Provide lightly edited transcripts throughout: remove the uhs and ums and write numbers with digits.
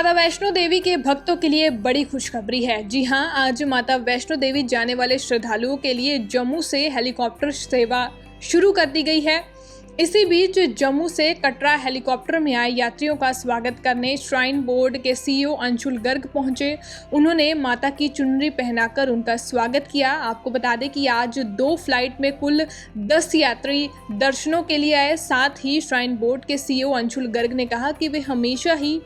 माता वैष्णो देवी के भक्तों के लिए बड़ी खुशखबरी है। जी हां, आज माता वैष्णो देवी जाने वाले श्रद्धालुओं के लिए जम्मू से हेलीकॉप्टर सेवा शुरू कर दी गई है। इसी बीच जम्मू से कटरा हेलीकॉप्टर में आए यात्रियों का स्वागत करने श्राइन बोर्ड के सीईओ अंशुल गर्ग पहुंचे। उन्होंने माता की चुनरी पहनाकर उनका स्वागत किया। आपको बता दें कि आज 2 फ्लाइट में कुल 10 यात्री दर्शनों के लिए आए। साथ ही श्राइन बोर्ड के सीईओ अंशुल गर्ग ने कहा कि वे हमेशा ही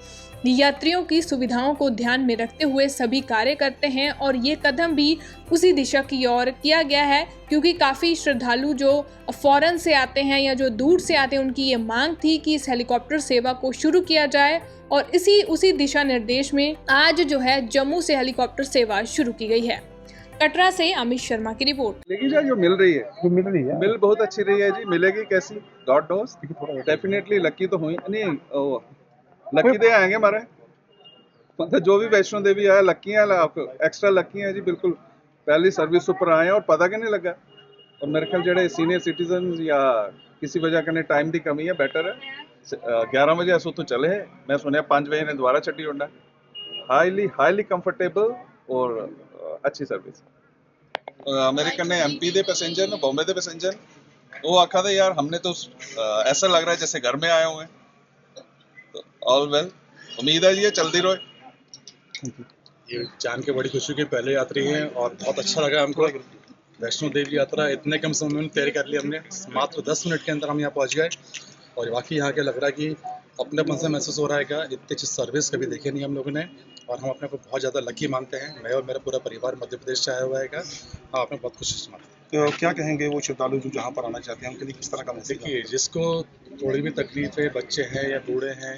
यात्रियों की सुविधाओं को ध्यान में रखते हुए सभी कार्य करते हैं और ये कदम भी उसी दिशा की ओर किया गया है, क्योंकि काफ़ी श्रद्धालु जो फॉरेन से आते हैं या जो दूर से आते हैं उनकी ये मांग थी कि इस हेलीकॉप्टर सेवा को शुरू किया जाए और उसी दिशा निर्देश में आज जो है जम्मू से हेलीकॉप्टर सेवा शुरू की गई है। कटरा से अमित शर्मा की रिपोर्ट। लेकिन जो मिल रही है मिल बहुत अच्छी रही है जी। मिलेगी कैसी, गॉड नोस। डेफिनेटली लकी तो हुई नहीं, लकी दे आएंगे हमारे, मतलब जो भी वैष्णो देवी आया लकी है, एक्स्ट्रा लकी है जी। बिल्कुल पहली सर्विस ऊपर आए और पता कि नहीं लगा। और मेरे ख्याल जेडे सीनियर सिटीजन या किसी वजह करने टाइम की कमी है, बेटर है 11 बजे असो तो चले है। मैं सुनिया 5 बजे ने दोबारा छड्डी होना। हाईली कंफर्टेबल और अच्छी सर्विस। मेरे कन्ने एमपी दे पैसेंजर ने, बॉम्बे दे पैसेंजर, वो आखा था यार हमने तो ऐसा लग रहा है जैसे घर में आए हुए हैं। तो ऑल वेल, उम्मीद है ये चलती रहे। ये जान के बड़ी खुशी की पहले यात्री हैं और बहुत अच्छा लगा हमको। वैष्णो देवी यात्रा इतने कम समय में तय कर ली हमने, मात्र 10 मिनट के अंदर हम यहाँ पहुँच गए और वाकई यहाँ के लग रहा है कि अपनेपन से महसूस हो रहा है। क्या इतनी अच्छी सर्विस कभी देखी नहीं हम लोगों ने और हम अपने को बहुत ज़्यादा लकी मानते हैं। मैं और मेरा पूरा परिवार मध्य प्रदेश से आया हुआ है। हाँ, अपने बहुत खुशी मानते हैं। तो क्या कहेंगे वो श्रद्धालु जो जहाँ पर आना चाहते हैं उनके लिए किस तरह का मैसेज? देखिए, जिसको थोड़ी भी तकलीफ है, बच्चे हैं या बूढ़े हैं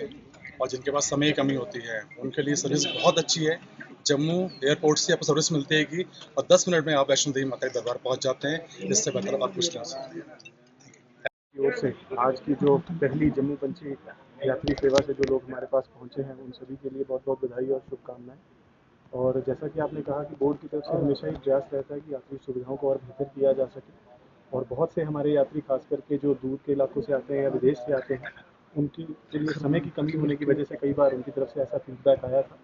और जिनके पास समय की कमी होती है, उनके लिए सर्विस बहुत अच्छी है। जम्मू एयरपोर्ट से आपको सर्विस मिलती है कि और 10 मिनट में आप वैष्णो देवी माता के दरबार पहुंच जाते हैं। इससे बेहतर आप कुछ नहीं हो सकते। की ओर से आज की जो पहली जम्मू पंची यात्री सेवा से जो लोग हमारे पास पहुंचे हैं उन सभी के लिए बहुत बहुत बधाई और शुभकामनाएं। और जैसा कि आपने कहा कि बोर्ड की तरफ से हमेशा ही प्रयास रहता है कि यात्री सुविधाओं को और बेहतर किया जा सके। और बहुत से हमारे यात्री खास करके जो दूर के इलाकों से आते हैं या विदेश से आते हैं, उनकी के लिए समय की कमी होने की वजह से कई बार उनकी तरफ से ऐसा फीडबैक आया था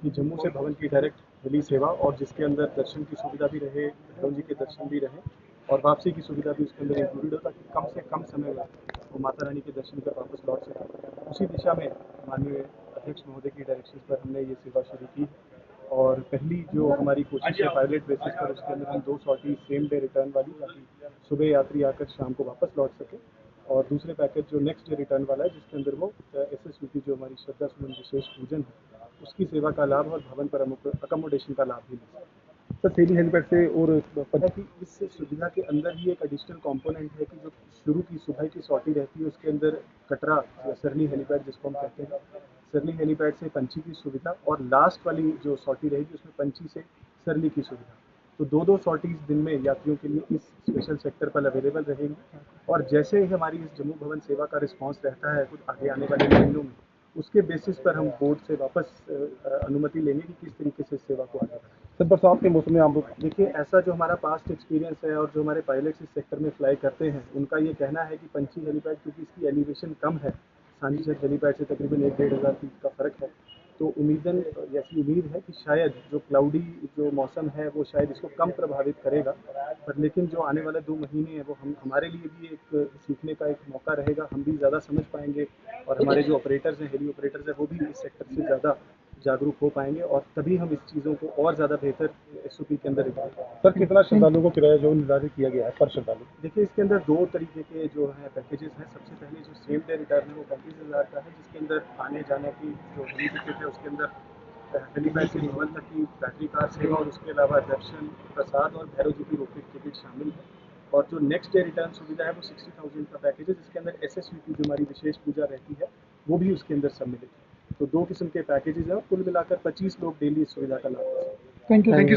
कि जम्मू से भवन की डायरेक्ट हेली सेवा और जिसके अंदर दर्शन की सुविधा भी रहे, भैरव जी के दर्शन भी रहे और वापसी की सुविधा भी उसके अंदर इंक्लूडेड हो, ताकि कम से कम समय में वो माता रानी के दर्शन कर वापस लौट सकें। उसी दिशा में माननीय अध्यक्ष महोदय की डायरेक्शन पर हमने ये सेवा शुरू की और पहली जो हमारी कोशिश है पायलट बेसिस पर, उसके अंदर हम 2 सॉर्टी सेम डे रिटर्न वाली, ताकि सुबह यात्री आकर शाम को वापस लौट सके। और दूसरे पैकेज जो नेक्स्ट डे रिटर्न वाला है, जिसके अंदर वो SSVP जो हमारी श्रद्धा सुमन विशेष पूजन है उसकी सेवा का लाभ और भवन पर अकोमोडेशन का लाभ भी ले सकते। सर थेली हेलीपैड से और पता कि इस सुविधा के अंदर ही एक एडिशनल कंपोनेंट है कि जो शुरू की सुबह की सॉर्टी रहती है उसके अंदर कटरा या सरनी हेलीपैड जिसको हम कहते हैं, सरनी हेलीपैड से पंची की सुविधा और लास्ट वाली जो सॉर्टी रहेगी उसमें पंची से सरली की सुविधा। तो 2-2 सॉर्टीज दिन में यात्रियों के लिए इस स्पेशल सेक्टर पर अवेलेबल रहेंगी। और जैसे ही हमारी इस जम्मू भवन सेवा का रिस्पांस रहता है कुछ आगे आने वाले महीनों में, उसके बेसिस पर हम बोर्ड से वापस अनुमति लेंगे कि किस तरीके से सेवा को आगे बढ़ाएं। सर बरसात के मौसम में आप देखिए, ऐसा जो हमारा पास्ट एक्सपीरियंस है और जो हमारे पायलट्स इस सेक्टर में फ्लाई करते हैं उनका ये कहना है कि पंची हेलीपैड क्योंकि इसकी एलिवेशन कम है, सांझीछत हेलीपैड से तकरीबन 1-1.5 हज़ार फीट का फ़र्क है, तो ऐसी उम्मीद है कि शायद जो क्लाउडी जो मौसम है वो शायद इसको कम प्रभावित करेगा। पर लेकिन जो आने वाले 2 महीने हैं वो हमारे लिए भी एक सीखने का एक मौका रहेगा। हम भी ज़्यादा समझ पाएंगे और हमारे जो ऑपरेटर्स हैं, हेली ऑपरेटर्स हैं, वो भी इस सेक्टर से ज़्यादा जागरूक हो पाएंगे और तभी हम इस चीज़ों को और ज़्यादा बेहतर SOP के अंदर रखेंगे। सर कितना श्रद्धालुओं को किराया जो निर्धारित किया गया है पर श्रद्धालु? देखिए, इसके अंदर 2 तरीके के जो है पैकेजेस हैं। सबसे पहले जो सेम डे रिटर्न है वो 35,000 का है, जिसके अंदर आने जाने की जो हेली टिकट है उसके अंदर हेलीपैड से भवन तक की बैटरी कार सेवा और उसके अलावा दर्शन, प्रसाद और भैरव जी की रोपवे टिकट शामिल है। और जो नेक्स्ट डे रिटर्न सुविधा है वो 60,000 का पैकेज है, जिसके अंदर SSVP जो हमारी विशेष पूजा रहती है वो भी उसके अंदर सम्मिलित है। तो 2 किस्म के पैकेजेस हैं और कुल मिलाकर 25 लोग डेली इस सुविधा का लाभ ले सकते हैं। Thank you.